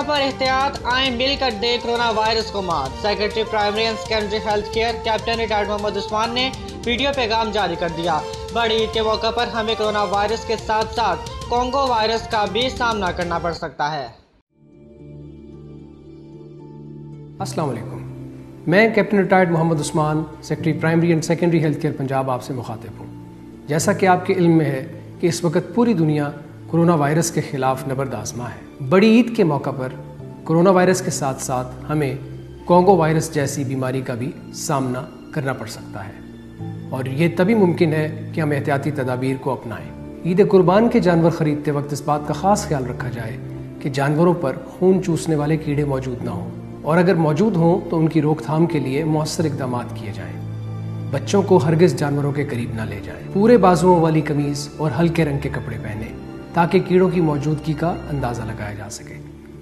पर एहतियात, आए मिलकर दे कोरोना वायरस को मात। Secretary primary and secondary health care captain retired Mohammad Usman ने वीडियो पैगाम जारी कर दिया। बड़ी ईद के मौके पर हमें कोरोना वायरस के साथ साथ कोंगो वायरस का भी सामना करना पड़ सकता है। अस्सलाम वालेकुम। मैं captain retired Mohammad Usman, secretary primary and secondary health care Punjab आपसे मुखातिब हूँ। जैसा कि आपके इल्म में है कि इस वक्त पूरी दुनिया कोरोना वायरस के खिलाफ नबर्दाज़मा है। बड़ी ईद के मौका पर कोरोना वायरस के साथ साथ हमें कोंगो वायरस जैसी बीमारी का भी सामना करना पड़ सकता है, और ये तभी मुमकिन है कि हम एहतियाती तदाबीर को अपनाएं। ईद कुर्बान के जानवर खरीदते वक्त इस बात का ख़ास ख्याल रखा जाए कि जानवरों पर खून चूसने वाले कीड़े मौजूद ना हों, और अगर मौजूद हों तो उनकी रोकथाम के लिए मौसर इक़दाम किए जाएं। बच्चों को हरगिज़ जानवरों के करीब ना ले जाएं। पूरे बाजुओं वाली कमीज़ और हल्के रंग के कपड़े पहने ताकि कीड़ों की मौजूदगी का अंदाज़ा लगाया जा सके।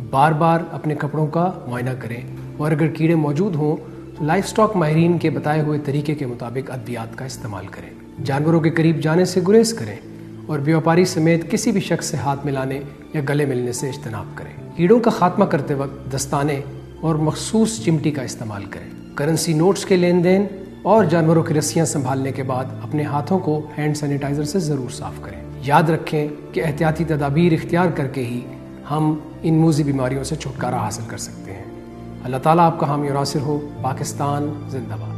बार बार अपने कपड़ों का मुआयना करें, और अगर कीड़े मौजूद हों तो लाइफ स्टॉक माहिरीन के बताए हुए तरीके के मुताबिक अद्वियात का इस्तेमाल करें। जानवरों के करीब जाने से गुरेज करें, और व्यापारी समेत किसी भी शख्स से हाथ मिलाने या गले मिलने से इज्तनाब करें। कीड़ों का खात्मा करते वक्त दस्ताने और मखसूस चिमटी का इस्तेमाल करें। करेंसी नोट्स के लेन देन और जानवरों की रस्सियां संभालने के बाद अपने हाथों को हैंड सैनिटाइजर से ज़रूर साफ करें। याद रखें कि एहतियाती तदाबीर इख्तियार करके ही हम इन मूज़ी बीमारियों से छुटकारा हासिल कर सकते हैं। अल्लाह ताला आपका हामी और नासिर हो। पाकिस्तान जिंदाबाद।